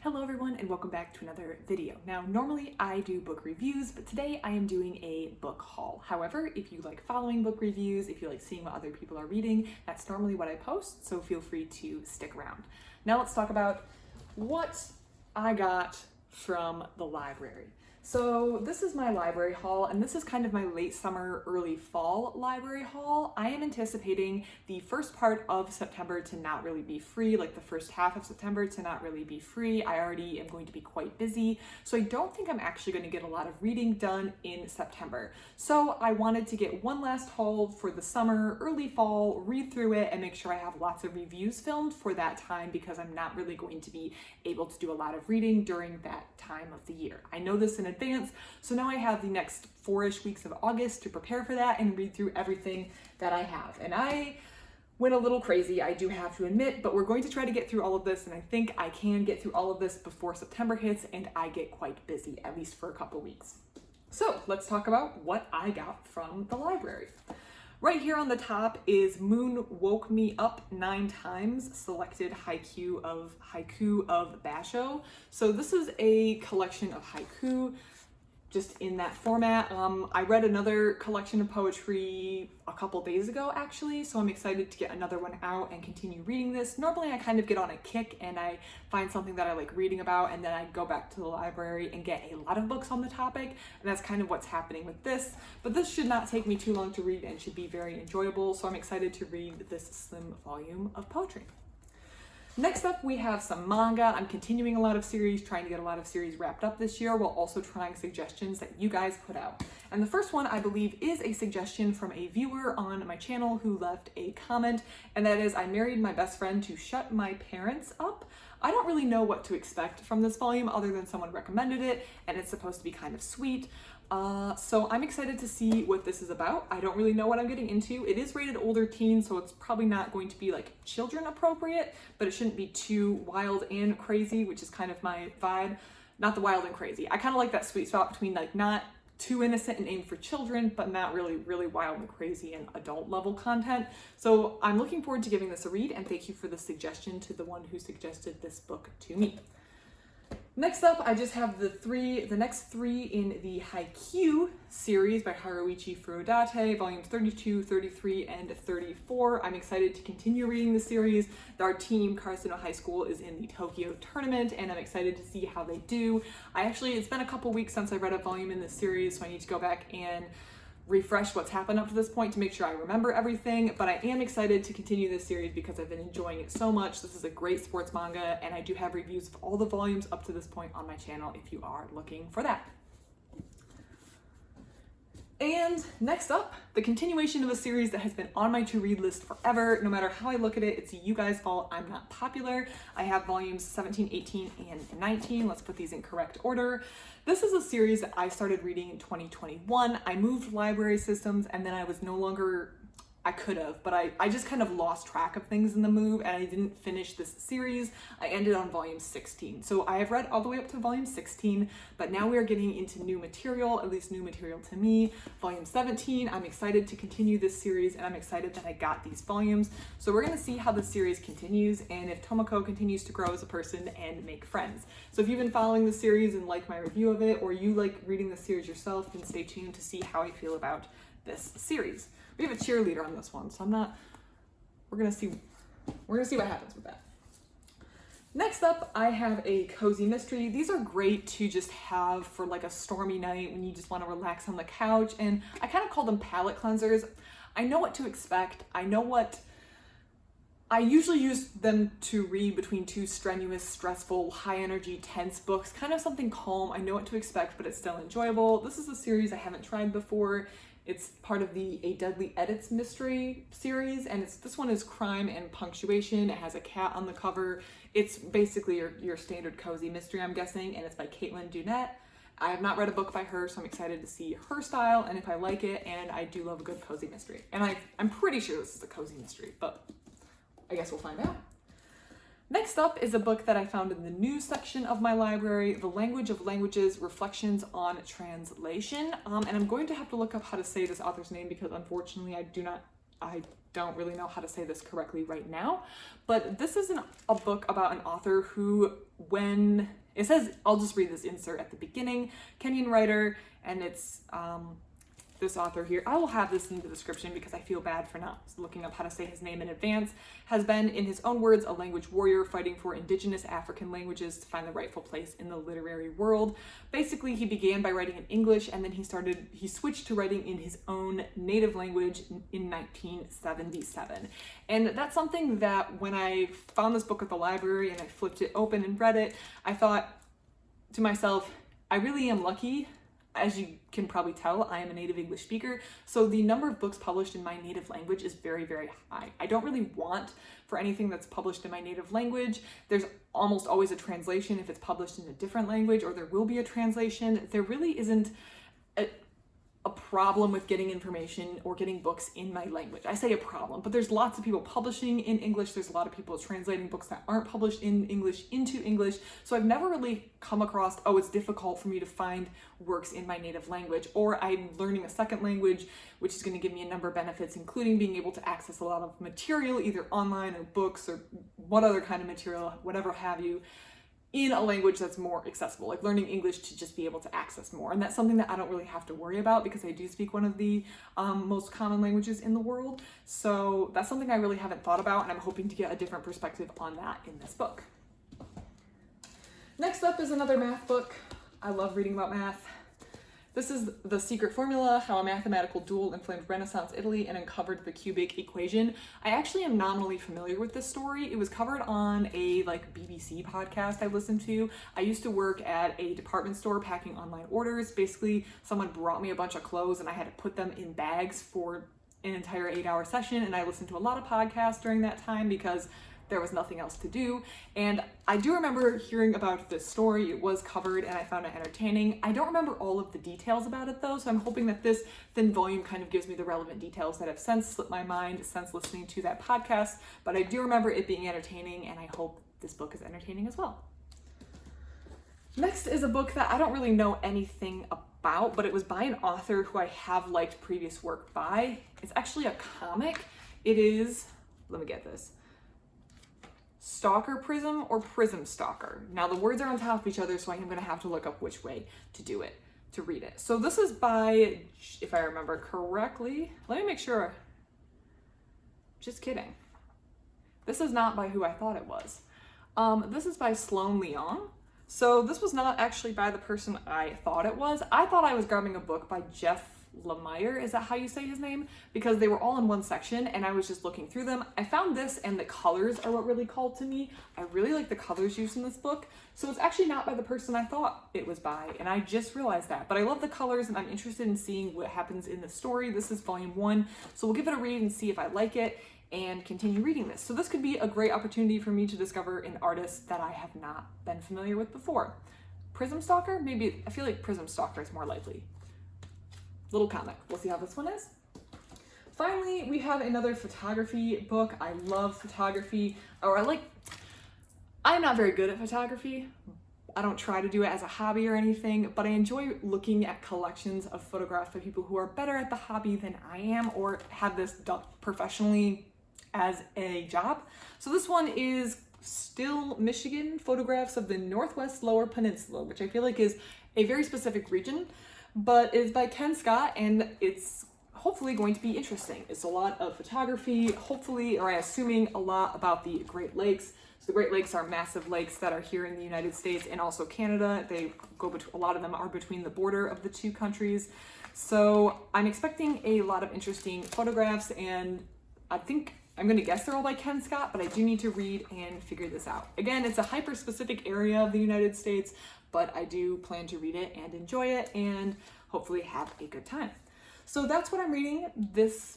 Hello everyone and welcome back to another video. Now normally I do book reviews, but today I am doing a book haul. However, if you like following book reviews, if you like seeing what other people are reading, that's normally what I post, so feel free to stick around. Now let's talk about what I got from the library. So this is my library haul, and this is kind of my late summer, early fall library haul. I am anticipating the first part of September to not really be free, like the first half of September to not really be free. I already am going to be quite busy, so I don't think I'm actually going to get a lot of reading done in September. So I wanted to get one last haul for the summer, early fall, read through it, and make sure I have lots of reviews filmed for that time because I'm not really going to be able to do a lot of reading during that time of the year. I know this in advance, so now I have the next 4-ish weeks of August to prepare for that and read through everything that I have. And I went a little crazy, I do have to admit, but we're going to try to get through all of this, and I think I can get through all of this before September hits and I get quite busy, at least for a couple weeks. So let's talk about what I got from the library. Right here on the top is Moon Woke Me Up 9 Times, selected haiku of Basho. So this is a collection of haiku, just in that format. I read another collection of poetry a couple days ago actually, so I'm excited to get another one out and continue reading this. Normally I kind of get on a kick and I find something that I like reading about and then I go back to the library and get a lot of books on the topic, and that's kind of what's happening with this. But this should not take me too long to read and should be very enjoyable, so I'm excited to read this slim volume of poetry. Next up, we have some manga. I'm continuing a lot of series, trying to get a lot of series wrapped up this year, while also trying suggestions that you guys put out. And the first one, I believe, is a suggestion from a viewer on my channel who left a comment, and that is, I married my best friend to shut my parents up. I don't really know what to expect from this volume other than someone recommended it, and it's supposed to be kind of sweet. So I'm excited to see what this is about. I don't really know what I'm getting into. It is rated older teen, so it's probably not going to be like children appropriate, but it shouldn't be too wild and crazy, which is kind of my vibe. Not the wild and crazy. I kind of like that sweet spot between like not too innocent and aimed for children, but not really wild and crazy and adult level content. So I'm looking forward to giving this a read, and thank you for the suggestion to the one who suggested this book to me. Next up, I just have the next three in the Haikyuu series by Haruichi Furudate, volumes 32, 33, and 34. I'm excited to continue reading the series. Our team, Karasuno High School, is in the Tokyo tournament, and I'm excited to see how they do. It's been a couple weeks since I read a volume in this series, so I need to go back and refresh what's happened up to this point to make sure I remember everything, but I am excited to continue this series because I've been enjoying it so much. This is a great sports manga, and I do have reviews of all the volumes up to this point on my channel if you are looking for that. And next up, the continuation of a series that has been on my to-read list forever. No matter how I look at it, it's you guys' fault I'm not popular. I have volumes 17, 18, and 19. Let's put these in correct order. This is a series that I started reading in 2021. I moved library systems, and then I could have, but I just kind of lost track of things in the move, and I didn't finish this series. I ended on volume 16. So I have read all the way up to volume 16, but now we are getting into new material, at least new material to me. Volume 17, I'm excited to continue this series, and I'm excited that I got these volumes. So we're gonna see how the series continues, and if Tomoko continues to grow as a person and make friends. So if you've been following the series and like my review of it, or you like reading the series yourself, then stay tuned to see how I feel about this series. We have a cheerleader on this one, so we're gonna see what happens with that. Next up, I have a cozy mystery. These are great to just have for like a stormy night when you just want to relax on the couch, and I kind of call them palate cleansers. I know what to expect. I usually use them to read between two strenuous, stressful, high energy, tense books, kind of something calm. I know what to expect, but it's still enjoyable. This is a series I haven't tried before. It's part of the A Deadly Edits mystery series, and this one is crime and punctuation. It has a cat on the cover. It's basically your standard cozy mystery, I'm guessing, and it's by Caitlin Dunette. I have not read a book by her, so I'm excited to see her style and if I like it, and I do love a good cozy mystery. And I'm pretty sure this is a cozy mystery, but I guess we'll find out. Next up is a book that I found in the news section of my library, The Language of Languages, Reflections on Translation. And I'm going to have to look up how to say this author's name because unfortunately I don't really know how to say this correctly right now. But this is a book about an author who when it says, I'll just read this insert at the beginning, Kenyan writer, and it's this author here, I will have this in the description because I feel bad for not looking up how to say his name in advance, has been, in his own words, a language warrior fighting for indigenous African languages to find the rightful place in the literary world. Basically, he began by writing in English, and then he switched to writing in his own native language in 1977. And that's something that when I found this book at the library and I flipped it open and read it, I thought to myself, I really am lucky. As you can probably tell, I am a native English speaker, so the number of books published in my native language is very, very high. I don't really want for anything that's published in my native language. There's almost always a translation if it's published in a different language, or there will be a translation. There really isn't a problem with getting information or getting books in my language. I say a problem, but there's lots of people publishing in English. There's a lot of people translating books that aren't published in English into English. So I've never really come across, oh, it's difficult for me to find works in my native language, or I'm learning a second language, which is going to give me a number of benefits, including being able to access a lot of material, either online or books or what other kind of material, whatever have you, in a language that's more accessible, like learning English to just be able to access more. And that's something that I don't really have to worry about because I do speak one of the most common languages in the world. So that's something I really haven't thought about, and I'm hoping to get a different perspective on that in this book. Next up is another math book. I love reading about math. This is The Secret Formula, How a Mathematical Duel Inflamed Renaissance Italy and Uncovered the Cubic Equation. I actually am nominally familiar with this story. It was covered on a BBC podcast I listened to. I used to work at a department store packing online orders. Basically, someone brought me a bunch of clothes and I had to put them in bags for an entire 8-hour session, and I listened to a lot of podcasts during that time because there was nothing else to do. And I do remember hearing about this story. It was covered and I found it entertaining. I don't remember all of the details about it though, so I'm hoping that this thin volume kind of gives me the relevant details that have since slipped my mind since listening to that podcast. But I do remember it being entertaining, and I hope this book is entertaining as well. Next is a book that I don't really know anything about, but it was by an author who I have liked previous work by. It's actually a comic. It is, let me get this, Stalker Prism or Prism Stalker. Now the words are on top of each other, so I am going to have to look up which way to do it, to read it. So this is by, if I remember correctly, let me make sure. Just kidding. This is not by who I thought it was. This is by Sloan Leong. So this was not actually by the person I thought it was. I thought I was grabbing a book by Jeff Lemire, is that how you say his name? Because they were all in one section and I was just looking through them. I found this and the colors are what really called to me. I really like the colors used in this book. So it's actually not by the person I thought it was by, and I just realized that. But I love the colors and I'm interested in seeing what happens in the story. This is volume 1, so we'll give it a read and see if I like it and continue reading this. So this could be a great opportunity for me to discover an artist that I have not been familiar with before. Prism Stalker? Maybe, I feel like Prism Stalker is more likely. Little comic. We'll see how this one is. Finally, we have another photography book. I love photography, I'm not very good at photography. I don't try to do it as a hobby or anything, but I enjoy looking at collections of photographs by people who are better at the hobby than I am or have this done professionally as a job. So this one is Still, Michigan, photographs of the Northwest Lower Peninsula, which I feel like is a very specific region, but it's by Ken Scott and it's hopefully going to be interesting. It's a lot of photography, hopefully, or I'm assuming a lot about the Great Lakes. So the Great Lakes are massive lakes that are here in the United States and also Canada. They go between, a lot of them are between the border of the two countries. So I'm expecting a lot of interesting photographs, and I think I'm going to guess they're all by Ken Scott, but I do need to read and figure this out. Again, it's a hyper-specific area of the United States, but I do plan to read it and enjoy it and hopefully have a good time. So that's what I'm reading this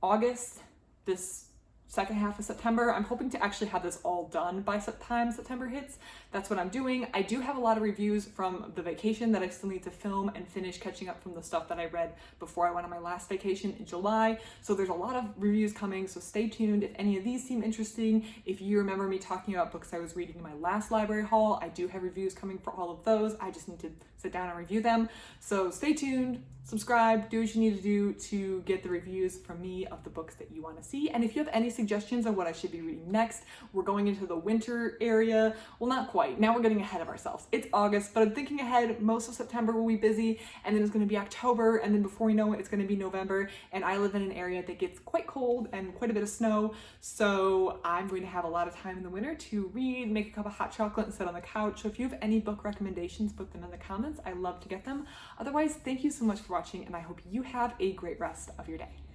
August, this second half of September. I'm hoping to actually have this all done by the time September hits. That's what I'm doing. I do have a lot of reviews from the vacation that I still need to film and finish catching up from the stuff that I read before I went on my last vacation in July. So there's a lot of reviews coming, so stay tuned if any of these seem interesting. If you remember me talking about books I was reading in my last library haul, I do have reviews coming for all of those. I just need to sit down and review them. So stay tuned, subscribe, do what you need to do to get the reviews from me of the books that you want to see. And if you have any suggestions on what I should be reading next. We're going into the winter area. Well, not quite. Now we're getting ahead of ourselves. It's August, but I'm thinking ahead. Most of September will be busy, and then it's going to be October, and then before we know it, it's going to be November, and I live in an area that gets quite cold and quite a bit of snow, so I'm going to have a lot of time in the winter to read, make a cup of hot chocolate, and sit on the couch. So if you have any book recommendations, put them in the comments. I love to get them. Otherwise, thank you so much for watching, and I hope you have a great rest of your day.